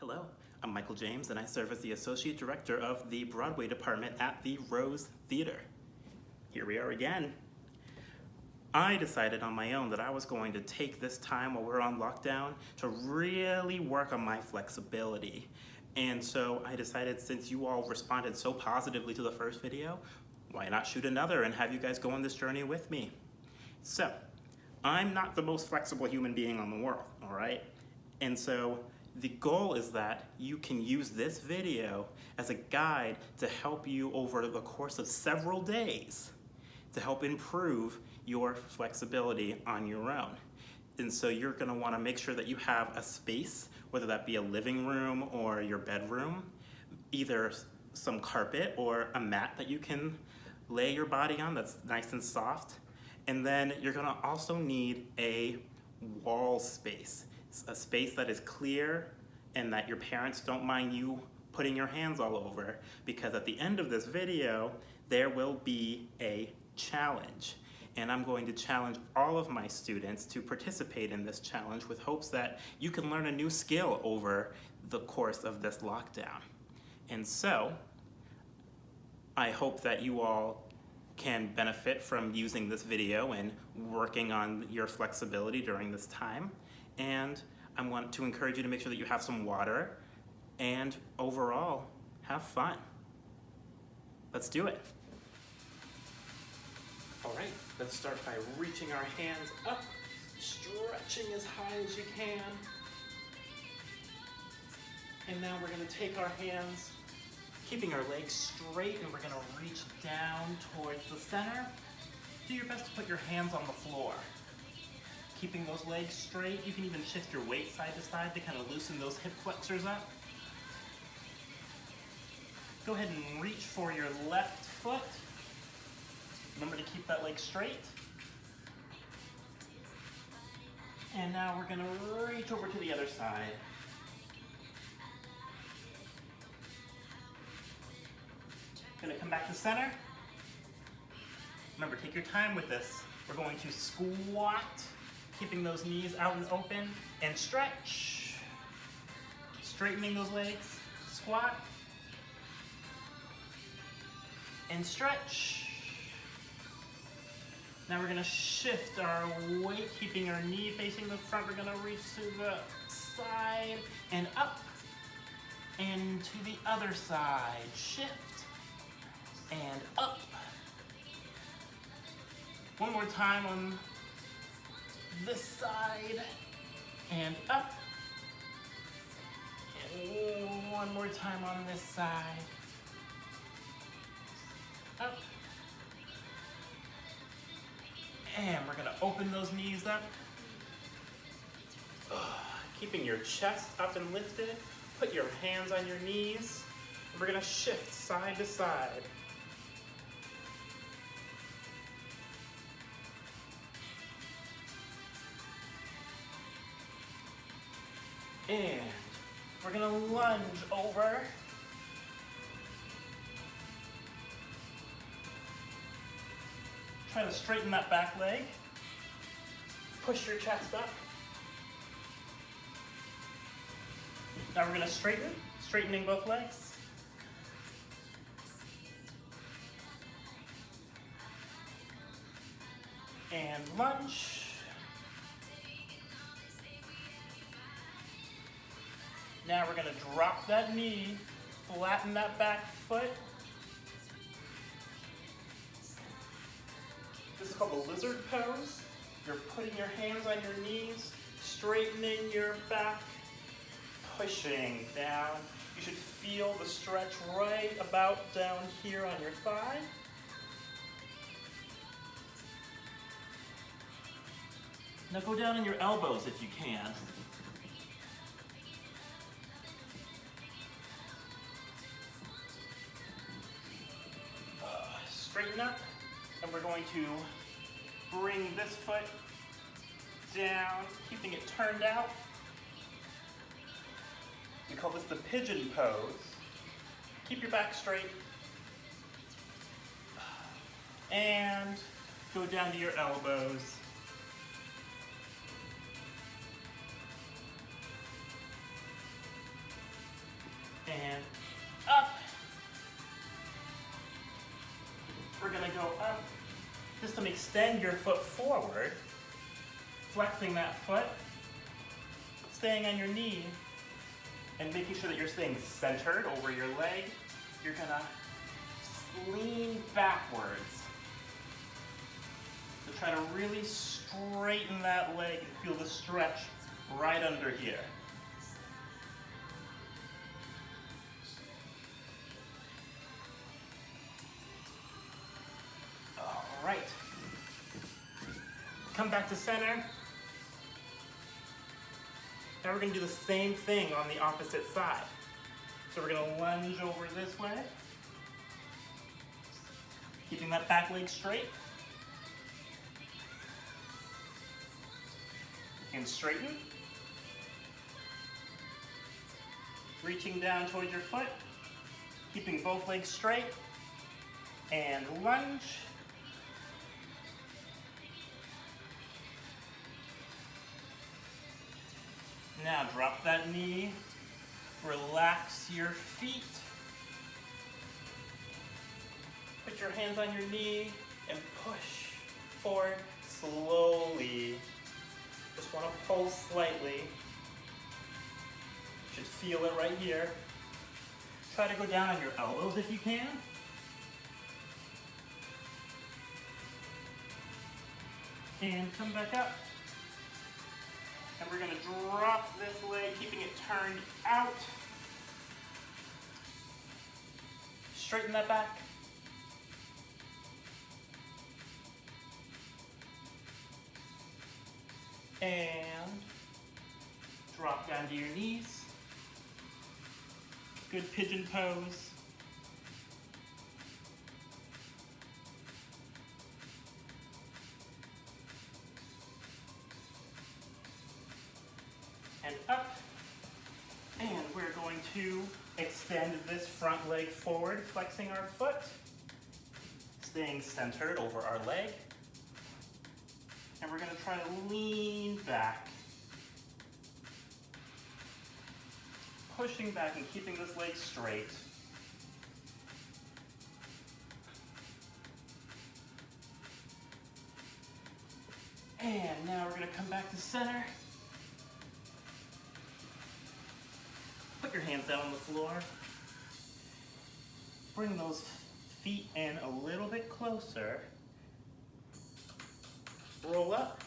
Hello, I'm Michael James and I serve as the Associate Director of the Broadway Department at the Rose Theater. Here we are again. I decided on my own that I was going to take this time while we're on lockdown to really work on my flexibility. And so I decided, since you all responded so positively to the first video, why not shoot another and have you guys go on this journey with me? So, I'm not the most flexible human being on the world, all right? And so the goal is that you can use this video as a guide to help you over the course of several days to help improve your flexibility on your own. And so you're gonna wanna make sure that you have a space, whether that be a living room or your bedroom, either some carpet or a mat that you can lay your body on that's nice and soft. And then you're gonna also need a wall space, a space that is clear and that your parents don't mind you putting your hands all over, because at the end of this video, there will be a challenge. And I'm going to challenge all of my students to participate in this challenge with hopes that you can learn a new skill over the course of this lockdown. And so, I hope that you all can benefit from using this video and working on your flexibility during this time. And I want to encourage you to make sure that you have some water and overall, have fun. Let's do it. All right, let's start by reaching our hands up, stretching as high as you can. And now we're gonna take our hands, keeping our legs straight, and we're gonna reach down towards the center. Do your best to put your hands on the floor. Keeping those legs straight, you can even shift your weight side to side to kind of loosen those hip flexors up. Go ahead and reach for your left foot. Remember to keep that leg straight. And now we're gonna reach over to the other side. Gonna come back to center. Remember, take your time with this. We're going to squat, keeping those knees out and open, and stretch. Straightening those legs, squat, and stretch. Now we're gonna shift our weight, keeping our knee facing the front. We're gonna reach to the side and up, and to the other side. Shift and up. One more time on this side and up. And one more time on this side. Up. And we're gonna open those knees up. Keeping your chest up and lifted. Put your hands on your knees. And we're gonna shift side to side. And we're gonna lunge over. Try to straighten that back leg. Push your chest up. Now we're gonna straighten, straightening both legs. And lunge. Now we're gonna drop that knee, flatten that back foot. This is called the lizard pose. You're putting your hands on your knees, straightening your back, pushing down. You should feel the stretch right about down here on your thigh. Now go down on your elbows if you can. Straighten up, and we're going to bring this foot down, keeping it turned out. We call this the Pigeon Pose. Keep your back straight. And go down to your elbows. to extend your foot forward, flexing that foot, staying on your knee, and making sure that you're staying centered over your leg. You're gonna lean backwards to try to really straighten that leg and feel the stretch right under here. All right. Come back to center. Now we're going to do the same thing on the opposite side. So we're going to lunge over this way, keeping that back leg straight. And straighten. Reaching down towards your foot, keeping both legs straight, and lunge. Now drop that knee, relax your feet. Put your hands on your knee and push forward slowly. Just want to pull slightly. Should feel it right here. Try to go down on your elbows if you can. And come back up. And we're going to drop this leg, keeping it turned out. Straighten that back. And drop down to your knees. Good pigeon pose. And up. And we're going to extend this front leg forward, flexing our foot, staying centered over our leg. And we're going to try to lean back, pushing back and keeping this leg straight. And now we're going to come back to center. Put your hands down on the floor. Bring those feet in a little bit closer. Roll up.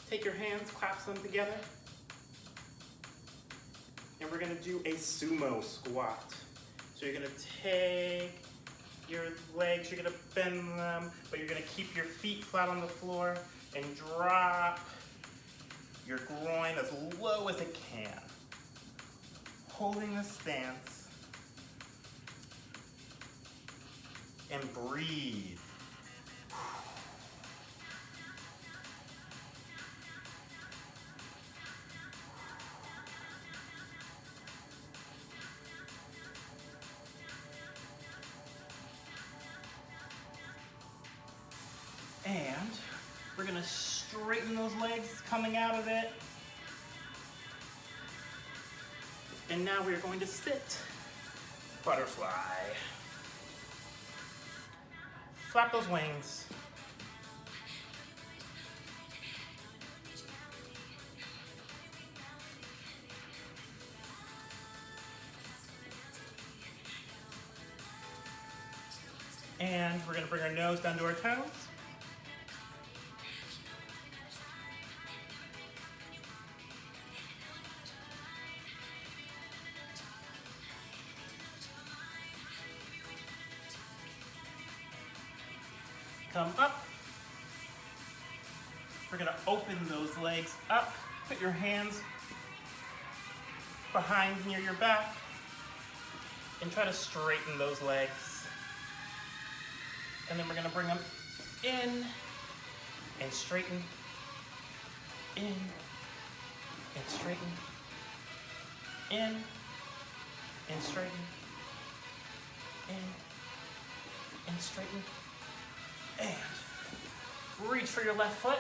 Take your hands, clasp them together. And we're going to do a sumo squat. So you're going to take your legs, you're going to bend them, but you're going to keep your feet flat on the floor and drop your groin as low as it can. Holding the stance. And breathe. And we're going to straighten those legs coming out of it. And now we're going to sit. Butterfly. Flap those wings. And we're going to bring our nose down to our toes. Come up. We're going to open those legs up. Put your hands behind near your back and try to straighten those legs. And then we're going to bring them in and straighten, in and straighten, in and straighten, in and straighten. And reach for your left foot.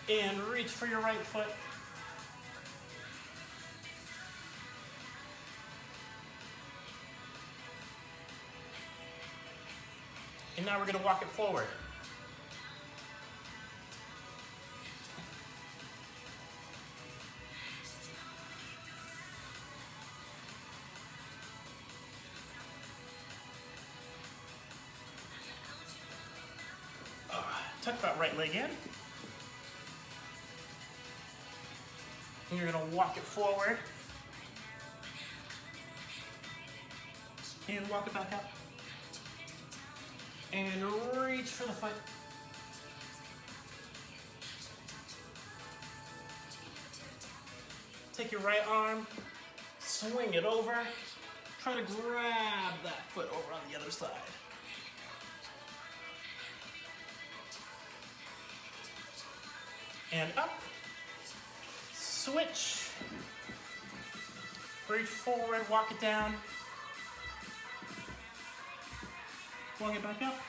And reach for your right foot. And now we're gonna walk it forward. Tuck that right leg in. And you're gonna walk it forward. And walk it back up. And reach for the foot. Take your right arm, swing it over. Try to grab that foot over on the other side. And up, switch, reach forward, walk it down, walk it back up,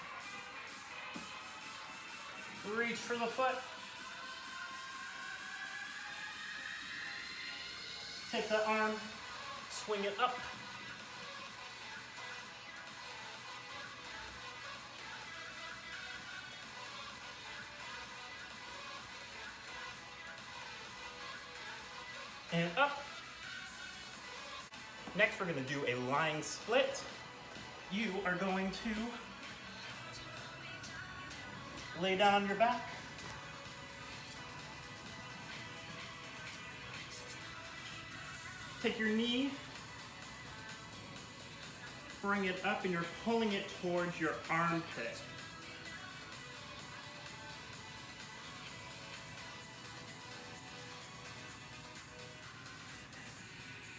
reach for the foot, take that arm, swing it up, and up. Next, we're going to do a lying split. You are going to lay down on your back. Take your knee, bring it up, and you're pulling it towards your armpit.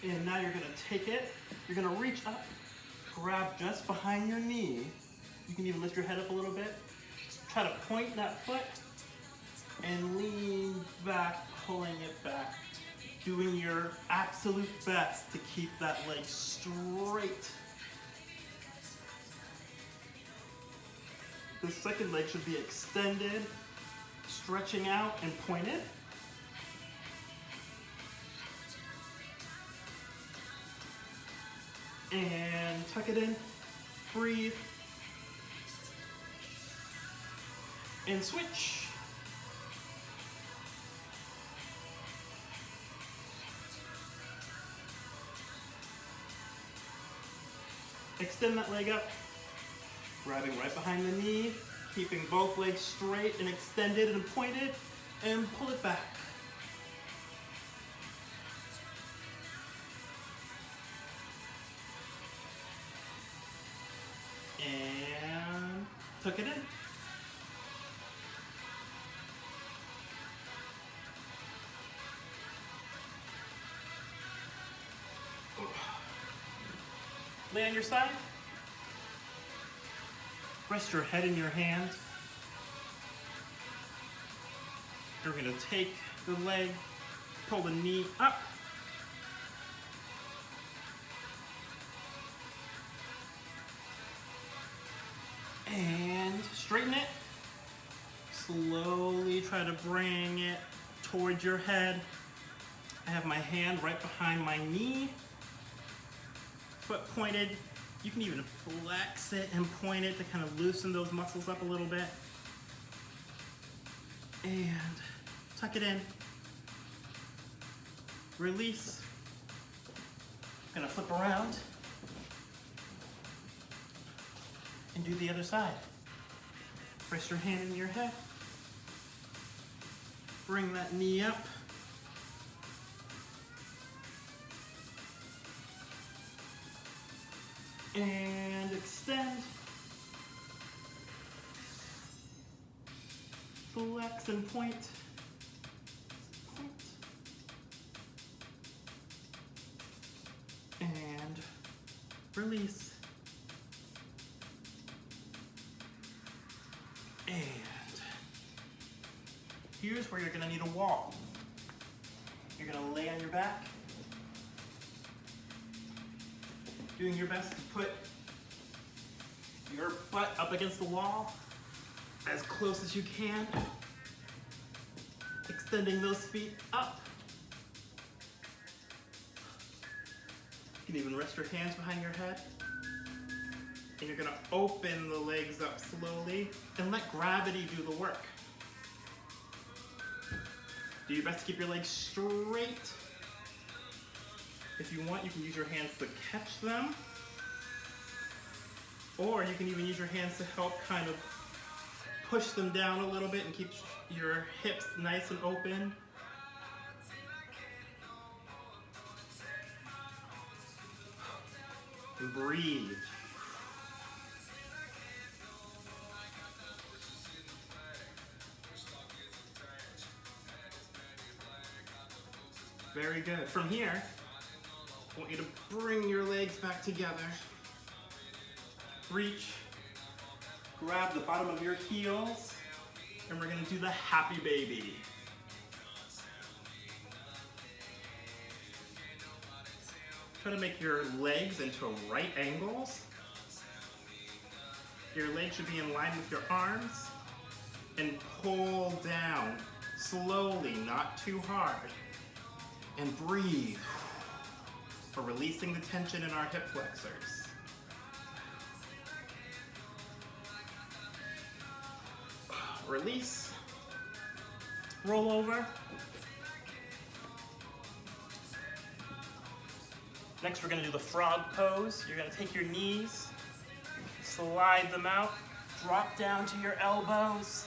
And now you're gonna take it, you're gonna reach up, grab just behind your knee. You can even lift your head up a little bit. Try to point that foot and lean back, pulling it back. Doing your absolute best to keep that leg straight. The second leg should be extended, stretching out and pointed. And tuck it in, breathe, and switch. Extend that leg up, grabbing right behind the knee, keeping both legs straight and extended and pointed, and pull it back. And tuck it in. Lay on your side. Rest your head in your hands. You're going to take the leg, pull the knee up. And straighten it. Slowly try to bring it towards your head. I have my hand right behind my knee. Foot pointed. You can even flex it and point it to kind of loosen those muscles up a little bit. And tuck it in. Release. Gonna flip around. And do the other side. Rest your hand in your head. Bring that knee up. And extend. Flex and point. Point. And release. And here's where you're going to need a wall. You're going to lay on your back. Doing your best to put your butt up against the wall as close as you can. Extending those feet up. You can even rest your hands behind your head. And you're gonna open the legs up slowly and let gravity do the work. Do your best to keep your legs straight. If you want, you can use your hands to catch them. Or you can even use your hands to help kind of push them down a little bit and keep your hips nice and open. And breathe. Very good. From here, I want you to bring your legs back together. Reach, grab the bottom of your heels, and we're gonna do the happy baby. Try to make your legs into right angles. Your legs should be in line with your arms, and pull down slowly, not too hard. And breathe. We're releasing the tension in our hip flexors. Release. Roll over. Next, we're going to do the frog pose. You're going to take your knees, slide them out, drop down to your elbows.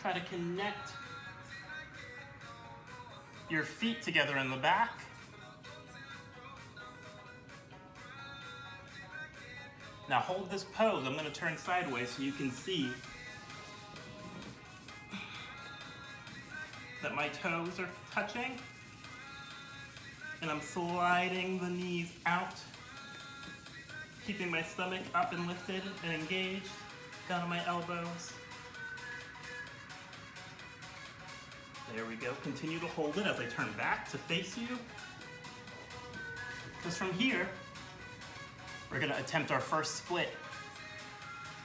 Try to connect your feet together in the back. Now hold this pose. I'm going to turn sideways so you can see that my toes are touching. And I'm sliding the knees out, keeping my stomach up and lifted and engaged down to my elbows. There we go. Continue to hold it as I turn back to face you. Because from here, we're going to attempt our first split.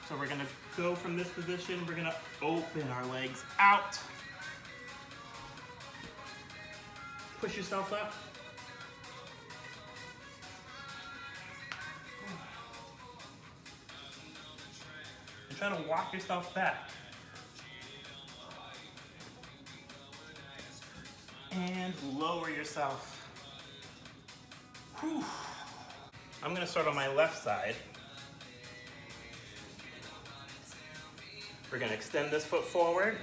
So we're going to go from this position. We're going to open our legs out. Push yourself up. And try to walk yourself back. And lower yourself. Whew. I'm going to start on my left side. We're going to extend this foot forward.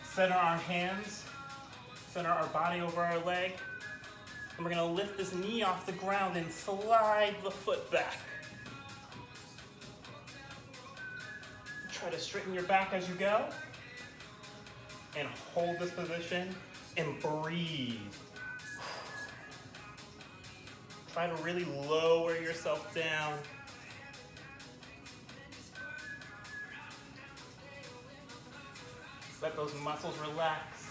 Center our hands. Center our body over our leg. And we're going to lift this knee off the ground and slide the foot back. Try to straighten your back as you go. And hold this position and breathe. Try to really lower yourself down. Let those muscles relax.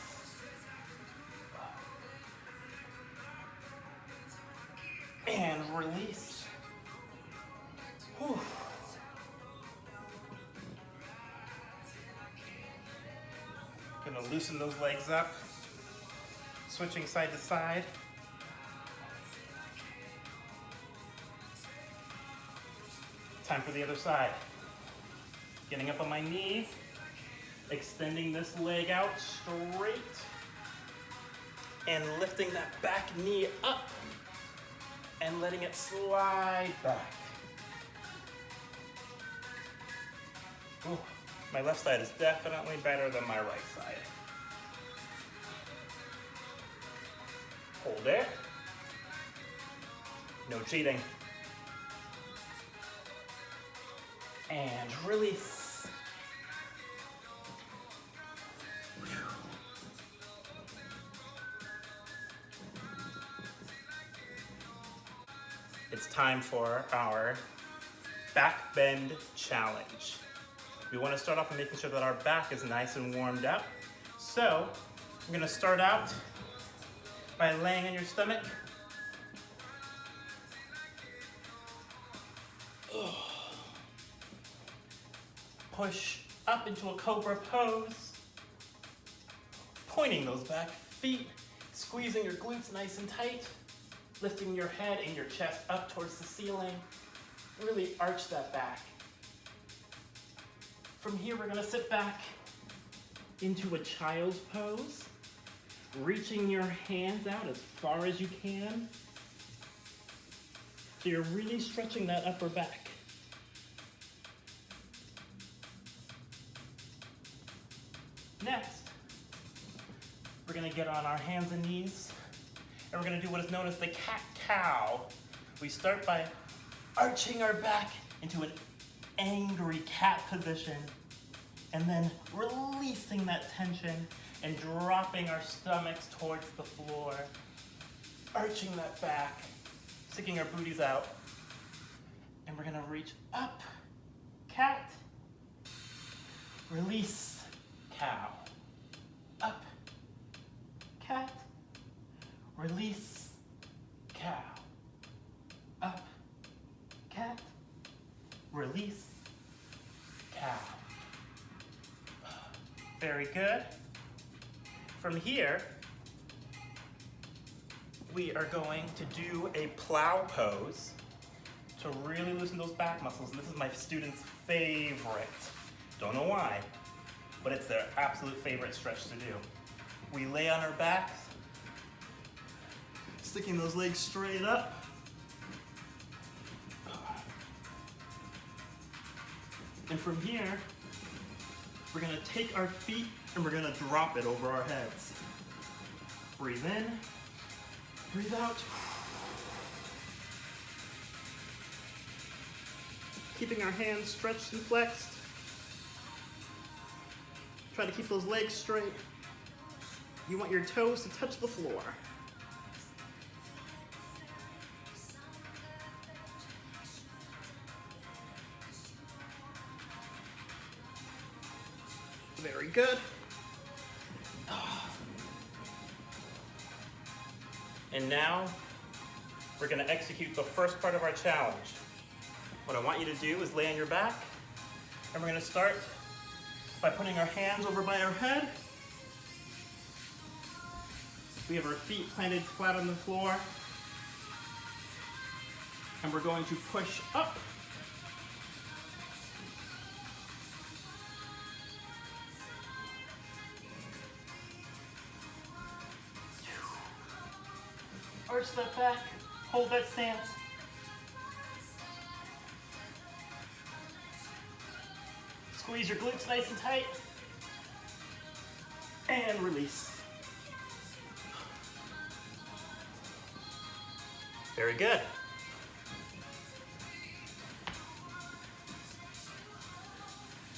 And release. Whew. Gonna loosen those legs up. Switching side to side. Time for the other side. Getting up on my knee, extending this leg out straight, and lifting that back knee up, and letting it slide back. Ooh, my left side is definitely better than my right side. Hold it. No cheating. And release. It's time for our back bend challenge. We want to start off by making sure that our back is nice and warmed up. So we're going to start out by laying on your stomach. Push up into a Cobra Pose, pointing those back feet, squeezing your glutes nice and tight. lifting your head and your chest up towards the ceiling. Really arch that back. From here, we're gonna sit back into a child's pose, reaching your hands out as far as you can. So you're really stretching that upper back. Next, we're gonna get on our hands and knees, and we're gonna do what is known as the cat-cow. We start by arching our back into an angry cat position, and then releasing that tension and dropping our stomachs towards the floor, arching that back, sticking our booties out, and we're gonna reach up, cat, release, cow, up, cat, release, cow, up, cat, release, cow. Very good. From here, we are going to do a plow pose to really loosen those back muscles. And this is my students' favorite. Don't know why, but it's their absolute favorite stretch to do. We lay on our backs, sticking those legs straight up. And from here, we're gonna take our feet and we're gonna drop it over our heads. Breathe in, breathe out. Keeping our hands stretched and flexed. Try to keep those legs straight. You want your toes to touch the floor. Very good. And now we're going to execute the first part of our challenge. What I want you to do is lay on your back, and we're going to start by putting our hands over by our head. We have our feet planted flat on the floor, and we're going to push up. Arch that back, hold that stance. Squeeze your glutes nice and tight. And release. Very good.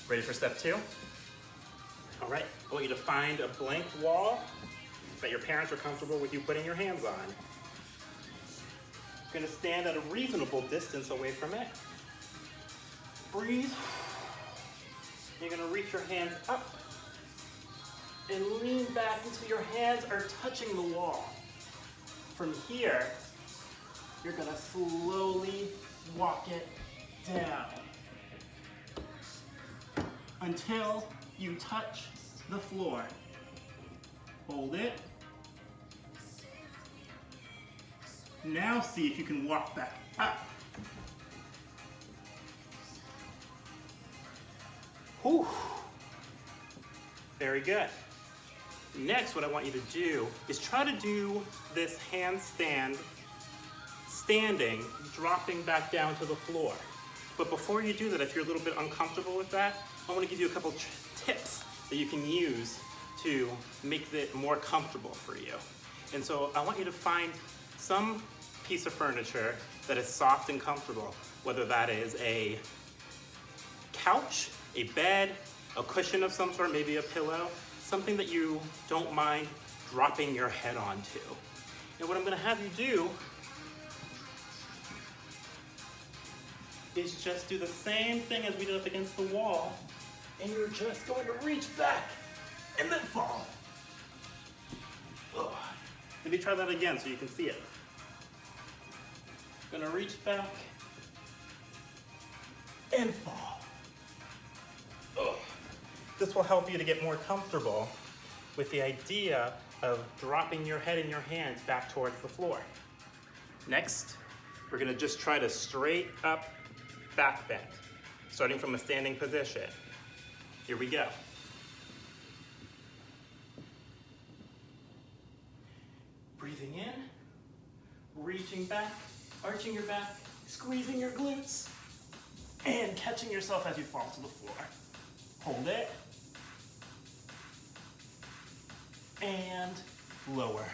Ready for step 2? All right, I want you to find a blank wall that your parents are comfortable with you putting your hands on. You're gonna stand at a reasonable distance away from it. Breathe. You're gonna reach your hands up and lean back until your hands are touching the wall. From here, you're gonna slowly walk it down until you touch the floor. Hold it. Now see if you can walk back up. Whew. Very good. Next, what I want you to do is try to do this handstand standing, dropping back down to the floor. But before you do that, if you're a little bit uncomfortable with that, I want to give you a couple tips that you can use to make it more comfortable for you. And so I want you to find some piece of furniture that is soft and comfortable, whether that is a couch, a bed, a cushion of some sort, maybe a pillow, something that you don't mind dropping your head onto. And what I'm gonna have you do is just do the same thing as we did up against the wall, and you're just going to reach back and then fall. Ugh. Let me try that again so you can see it. Gonna reach back and fall. Ugh. This will help you to get more comfortable with the idea of dropping your head and your hands back towards the floor. Next, we're gonna just try to straight up back bend, starting from a standing position. Here we go. Breathing in, reaching back, arching your back, squeezing your glutes, and catching yourself as you fall to the floor. Hold it. And lower.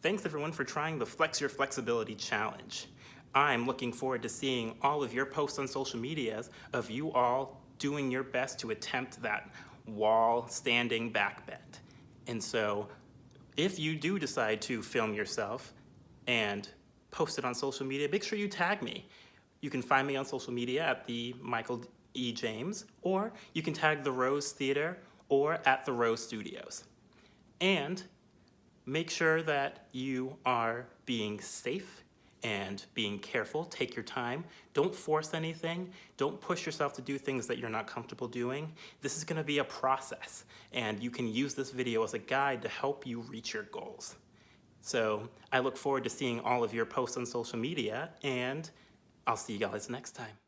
Thanks everyone for trying the Flex Your Flexibility Challenge. I'm looking forward to seeing all of your posts on social medias of you all doing your best to attempt that wall standing back bend. And so if you do decide to film yourself and post it on social media, make sure you tag me. You can find me on social media at the Michael E. James, or you can tag the Rose Theater or at the Rose Studios. And make sure that you are being safe and being careful. Take your time. Don't force anything. Don't push yourself to do things that you're not comfortable doing. This is gonna be a process, and you can use this video as a guide to help you reach your goals. So I look forward to seeing all of your posts on social media, and I'll see you guys next time.